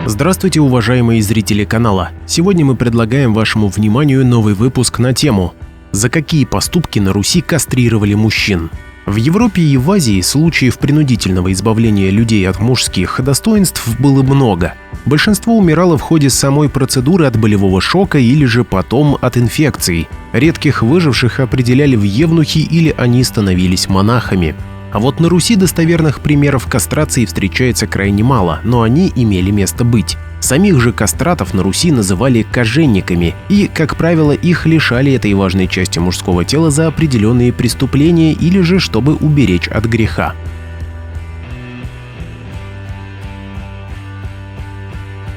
Здравствуйте, уважаемые зрители канала! Сегодня мы предлагаем вашему вниманию новый выпуск на тему «За какие поступки на Руси кастрировали мужчин?». В Европе и в Азии случаев принудительного избавления людей от мужских достоинств было много. Большинство умирало в ходе самой процедуры от болевого шока или же потом от инфекций. Редких выживших определяли в евнухи или они становились монахами. А вот на Руси достоверных примеров кастрации встречается крайне мало, но они имели место быть. Самих же кастратов на Руси называли коженниками, и, как правило, их лишали этой важной части мужского тела за определенные преступления или же чтобы уберечь от греха.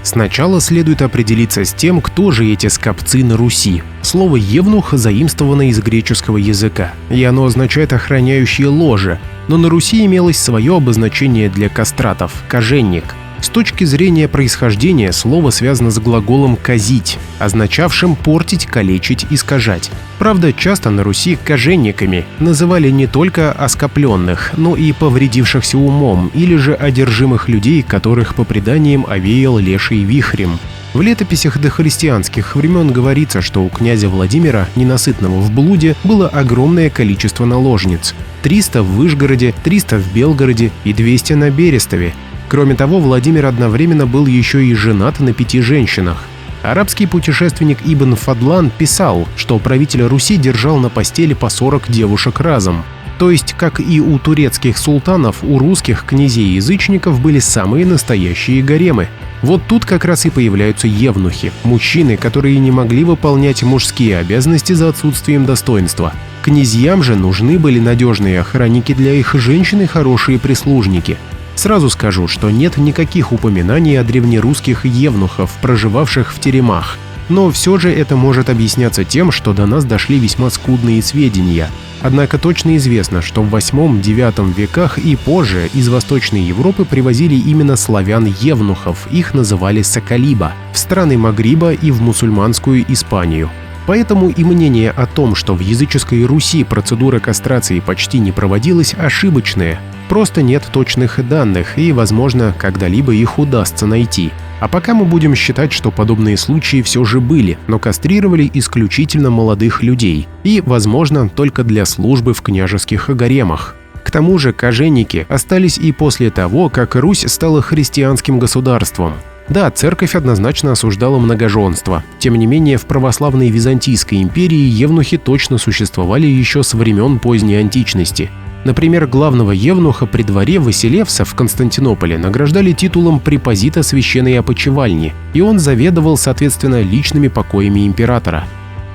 Сначала следует определиться с тем, кто же эти скопцы на Руси. Слово «евнух» заимствовано из греческого языка, и оно означает «охраняющее ложе», но на Руси имелось свое обозначение для кастратов – «коженник». С точки зрения происхождения слово связано с глаголом «казить», означавшим портить, калечить, искажать. Правда, часто на Руси коженниками называли не только оскопленных, но и повредившихся умом или же одержимых людей, которых по преданиям овеял леший вихрем. В летописях дохристианских времен говорится, что у князя Владимира, ненасытного в блуде, было огромное количество наложниц – 300 в Вышгороде, 300 в Белгороде и 200 на Берестове. Кроме того, Владимир одновременно был еще и женат на 5 женщинах. Арабский путешественник Ибн Фадлан писал, что правитель Руси держал на постели по 40 девушек разом. То есть, как и у турецких султанов, у русских князей-язычников были самые настоящие гаремы. Вот тут как раз и появляются евнухи – мужчины, которые не могли выполнять мужские обязанности за отсутствием достоинства. Князьям же нужны были надежные охранники для их женщин и хорошие прислужники. Сразу скажу, что нет никаких упоминаний о древнерусских евнухах, проживавших в теремах. Но все же это может объясняться тем, что до нас дошли весьма скудные сведения. Однако точно известно, что в 8-9 веках и позже из Восточной Европы привозили именно славян-евнухов, их называли сакалиба, в страны Магриба и в мусульманскую Испанию. Поэтому и мнение о том, что в языческой Руси процедура кастрации почти не проводилась, ошибочное. Просто нет точных данных, и, возможно, когда-либо их удастся найти. А пока мы будем считать, что подобные случаи все же были, но кастрировали исключительно молодых людей. И, возможно, только для службы в княжеских гаремах. К тому же коженники остались и после того, как Русь стала христианским государством. Да, церковь однозначно осуждала многоженство. Тем не менее, в православной Византийской империи евнухи точно существовали еще с времен поздней античности. Например, главного евнуха при дворе Василевса в Константинополе награждали титулом препозита священной опочивальни, и он заведовал, соответственно, личными покоями императора.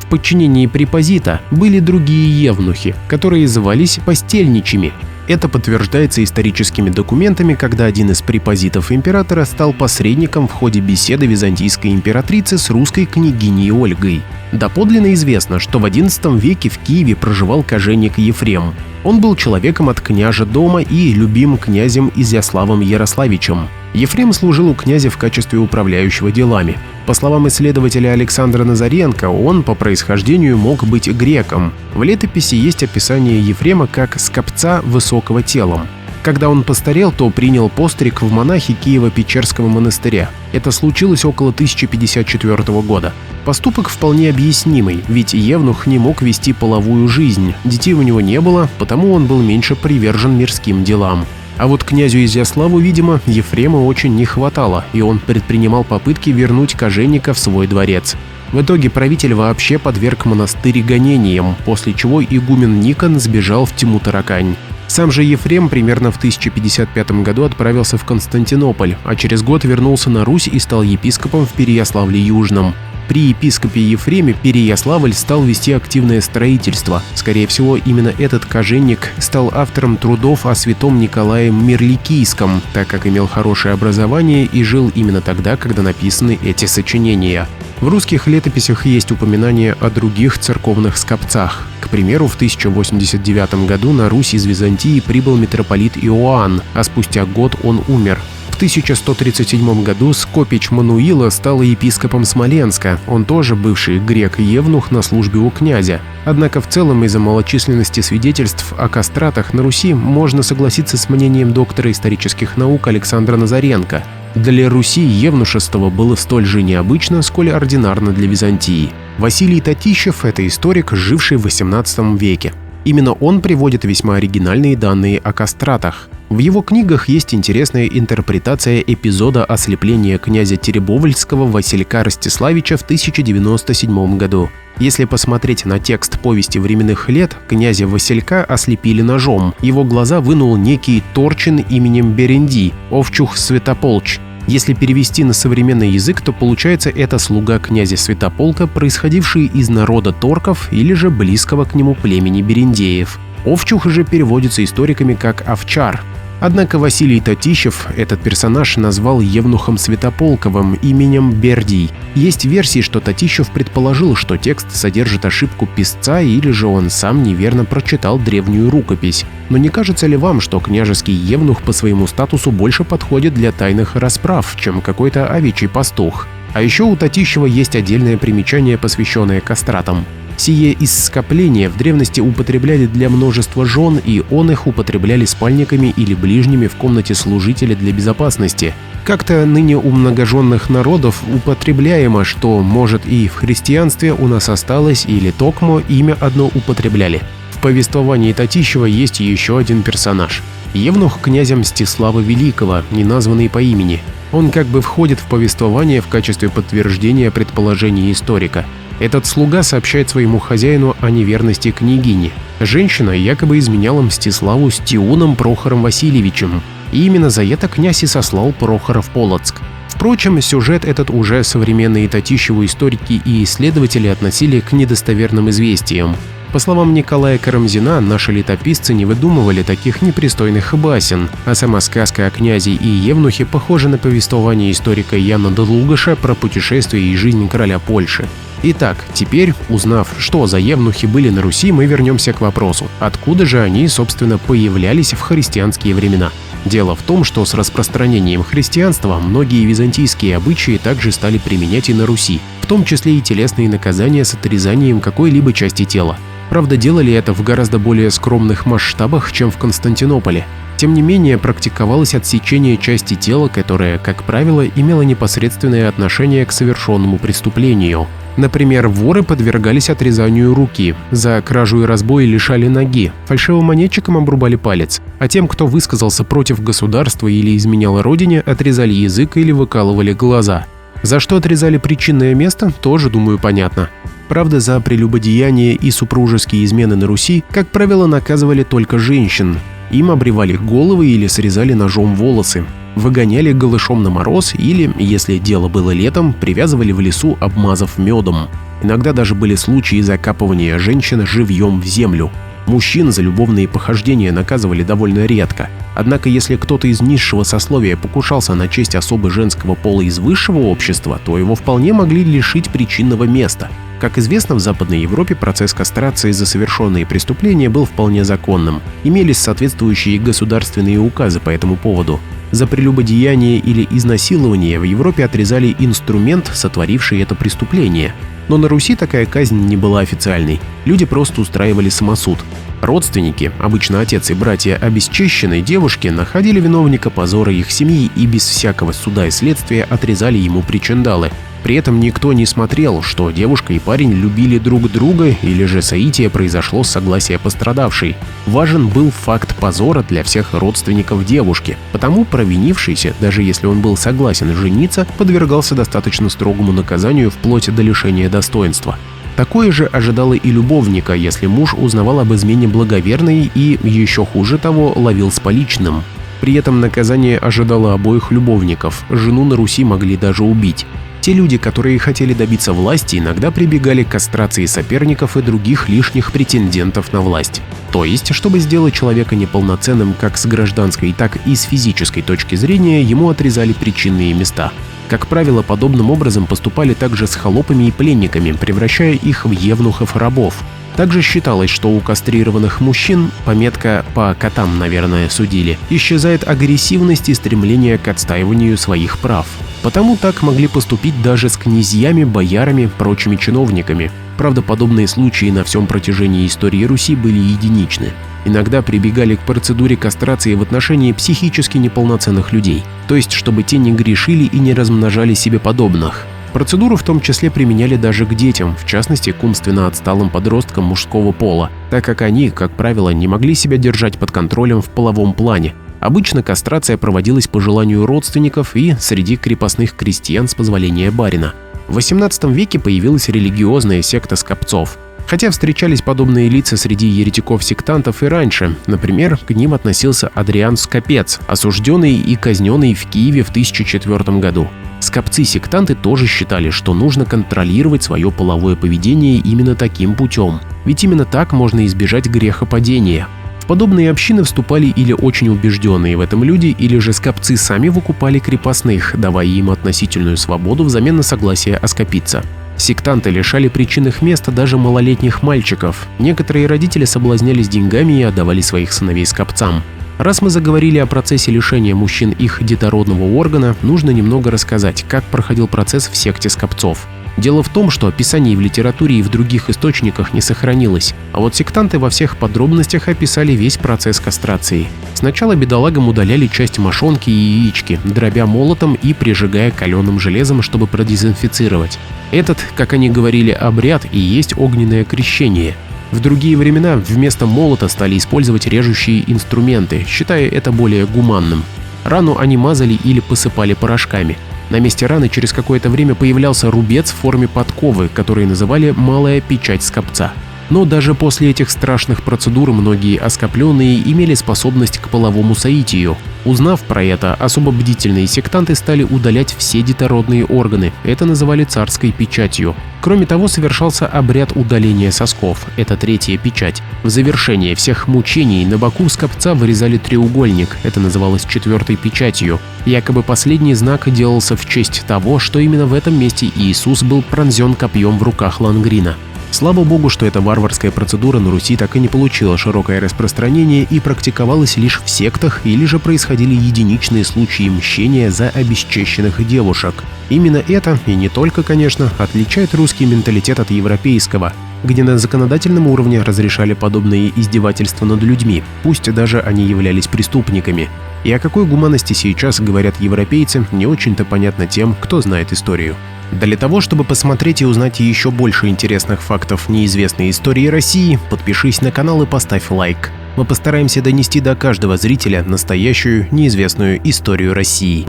В подчинении препозита были другие евнухи, которые звались постельничьими. Это подтверждается историческими документами, когда один из препозитов императора стал посредником в ходе беседы византийской императрицы с русской княгиней Ольгой. Доподлинно известно, что в XI веке в Киеве проживал коженник Ефрем. Он был человеком от княжа дома и любим князем Изяславом Ярославичем. Ефрем служил у князя в качестве управляющего делами. По словам исследователя Александра Назаренко, он по происхождению мог быть греком. В летописи есть описание Ефрема как скопца высокого телом. Когда он постарел, то принял постриг в монахи Киево-Печерского монастыря. Это случилось около 1054 года. Поступок вполне объяснимый, ведь евнух не мог вести половую жизнь, детей у него не было, потому он был меньше привержен мирским делам. А вот князю Изяславу, видимо, Ефрема очень не хватало, и он предпринимал попытки вернуть коженника в свой дворец. В итоге правитель вообще подверг монастырь гонениям, после чего игумен Никон сбежал в Тьму-Таракань. Сам же Ефрем примерно в 1055 году отправился в Константинополь, а через год вернулся на Русь и стал епископом в Переяславле-Южном. При епископе Ефреме Переяславль стал вести активное строительство. Скорее всего, именно этот коженник стал автором трудов о святом Николае Мирликийском, так как имел хорошее образование и жил именно тогда, когда написаны эти сочинения. В русских летописях есть упоминания о других церковных скопцах. К примеру, в 1089 году на Русь из Византии прибыл митрополит Иоанн, а спустя год он умер. В 1137 году Скопич Мануила стал епископом Смоленска, он тоже бывший грек-евнух на службе у князя. Однако в целом из-за малочисленности свидетельств о кастратах на Руси можно согласиться с мнением доктора исторических наук Александра Назаренко. Для Руси евнушество было столь же необычно, сколь ординарно для Византии. Василий Татищев – это историк, живший в XVIII веке. Именно он приводит весьма оригинальные данные о кастратах. В его книгах есть интересная интерпретация эпизода ослепления князя Теребовльского Василька Ростиславича в 1097 году. Если посмотреть на текст повести временных лет, князя Василька ослепили ножом. Его глаза вынул некий Торчин именем Беренди, Овчух Святополч. Если перевести на современный язык, то получается это слуга князя Святополка, происходивший из народа торков или же близкого к нему племени берендеев. Овчух же переводится историками как «овчар». Однако Василий Татищев этот персонаж назвал евнухом Святополковым именем Бердий. Есть версии, что Татищев предположил, что текст содержит ошибку писца или же он сам неверно прочитал древнюю рукопись. Но не кажется ли вам, что княжеский евнух по своему статусу больше подходит для тайных расправ, чем какой-то овечий пастух? А еще у Татищева есть отдельное примечание, посвященное кастратам. Сие из скопления в древности употребляли для множества жен, и он их употребляли спальниками или ближними в комнате служителя для безопасности. Как-то ныне у многоженных народов употребляемо, что, может, и в христианстве у нас осталось, или токмо имя одно употребляли. В повествовании Татищева есть еще один персонаж – евнух князя Мстислава Великого, не названный по имени. Он как бы входит в повествование в качестве подтверждения предположений историка. Этот слуга сообщает своему хозяину о неверности княгини. Женщина якобы изменяла Мстиславу с Тиуном Прохором Васильевичем, и именно за это князь и сослал Прохора в Полоцк. Впрочем, сюжет этот уже современные Татищеву историки и исследователи относили к недостоверным известиям. По словам Николая Карамзина, наши летописцы не выдумывали таких непристойных басен, а сама сказка о князе и евнухе похожа на повествование историка Яна Длугаша про путешествие и жизнь короля Польши. Итак, теперь, узнав, что за евнухи были на Руси, мы вернемся к вопросу, откуда же они, собственно, появлялись в христианские времена. Дело в том, что с распространением христианства многие византийские обычаи также стали применять и на Руси, в том числе и телесные наказания с отрезанием какой-либо части тела. Правда, делали это в гораздо более скромных масштабах, чем в Константинополе. Тем не менее, практиковалось отсечение части тела, которое, как правило, имело непосредственное отношение к совершенному преступлению. Например, воры подвергались отрезанию руки, за кражу и разбой лишали ноги, фальшивомонетчикам обрубали палец, а тем, кто высказался против государства или изменял родине, отрезали язык или выкалывали глаза. За что отрезали причинное место, тоже, думаю, понятно. Правда, за прелюбодеяние и супружеские измены на Руси, как правило, наказывали только женщин. Им обревали головы или срезали ножом волосы. Выгоняли голышом на мороз или, если дело было летом, привязывали в лесу, обмазав медом. Иногда даже были случаи закапывания женщин живьем в землю. Мужчин за любовные похождения наказывали довольно редко. Однако, если кто-то из низшего сословия покушался на честь особы женского пола из высшего общества, то его вполне могли лишить причинного места. Как известно, в Западной Европе процесс кастрации за совершенные преступления был вполне законным. Имелись соответствующие государственные указы по этому поводу. За прелюбодеяние или изнасилование в Европе отрезали инструмент, сотворивший это преступление. Но на Руси такая казнь не была официальной. Люди просто устраивали самосуд. Родственники, обычно отец и братья обесчещенной девушки, находили виновника позора их семьи и без всякого суда и следствия отрезали ему причиндалы. При этом никто не смотрел, что девушка и парень любили друг друга или же соитие произошло с согласия пострадавшей. Важен был факт позора для всех родственников девушки, потому провинившийся, даже если он был согласен жениться, подвергался достаточно строгому наказанию вплоть до лишения достоинства. Такое же ожидало и любовника, если муж узнавал об измене благоверной и, еще хуже того, ловил с поличным. При этом наказание ожидало обоих любовников, жену на Руси могли даже убить. Те люди, которые хотели добиться власти, иногда прибегали к кастрации соперников и других лишних претендентов на власть. То есть, чтобы сделать человека неполноценным как с гражданской, так и с физической точки зрения, ему отрезали причинные места. Как правило, подобным образом поступали также с холопами и пленниками, превращая их в евнухов-рабов. Также считалось, что у кастрированных мужчин, пометка «по котам», наверное, судили, исчезает агрессивность и стремление к отстаиванию своих прав. Потому так могли поступить даже с князьями, боярами, прочими чиновниками. Правда, подобные случаи на всем протяжении истории Руси были единичны. Иногда прибегали к процедуре кастрации в отношении психически неполноценных людей, то есть чтобы те не грешили и не размножали себе подобных. Процедуру в том числе применяли даже к детям, в частности к умственно отсталым подросткам мужского пола, так как они, как правило, не могли себя держать под контролем в половом плане. Обычно кастрация проводилась по желанию родственников и среди крепостных крестьян с позволения барина. В XVIII веке появилась религиозная секта скопцов. Хотя встречались подобные лица среди еретиков-сектантов и раньше, например, к ним относился Адриан Скопец, осужденный и казненный в Киеве в 1004 году. Скопцы-сектанты тоже считали, что нужно контролировать свое половое поведение именно таким путем, ведь именно так можно избежать грехопадения. В подобные общины вступали или очень убежденные в этом люди, или же скопцы сами выкупали крепостных, давая им относительную свободу взамен на согласие оскопиться. Сектанты лишали причинных мест даже малолетних мальчиков. Некоторые родители соблазнялись деньгами и отдавали своих сыновей скопцам. Раз мы заговорили о процессе лишения мужчин их детородного органа, нужно немного рассказать, как проходил процесс в секте скопцов. Дело в том, что описаний в литературе и в других источниках не сохранилось, а вот сектанты во всех подробностях описали весь процесс кастрации. Сначала бедолагам удаляли часть мошонки и яички, дробя молотом и прижигая каленым железом, чтобы продезинфицировать. Этот, как они говорили, обряд и есть огненное крещение. В другие времена вместо молота стали использовать режущие инструменты, считая это более гуманным. Рану они мазали или посыпали порошками. На месте раны через какое-то время появлялся рубец в форме подковы, который называли «малая печать скопца». Но даже после этих страшных процедур многие оскопленные имели способность к половому соитию. Узнав про это, особо бдительные сектанты стали удалять все детородные органы, это называли царской печатью. Кроме того, совершался обряд удаления сосков, это третья печать. В завершение всех мучений на боку скопца вырезали треугольник, это называлось четвертой печатью. Якобы последний знак делался в честь того, что именно в этом месте Иисус был пронзен копьем в руках Лангрина. Слава богу, что эта варварская процедура на Руси так и не получила широкое распространение и практиковалась лишь в сектах, или же происходили единичные случаи мщения за обесчещенных девушек. Именно это, и не только, конечно, отличает русский менталитет от европейского, где на законодательном уровне разрешали подобные издевательства над людьми, пусть даже они являлись преступниками. И о какой гуманности сейчас говорят европейцы, не очень-то понятно тем, кто знает историю. Для того, чтобы посмотреть и узнать еще больше интересных фактов неизвестной истории России, подпишись на канал и поставь лайк. Мы постараемся донести до каждого зрителя настоящую неизвестную историю России.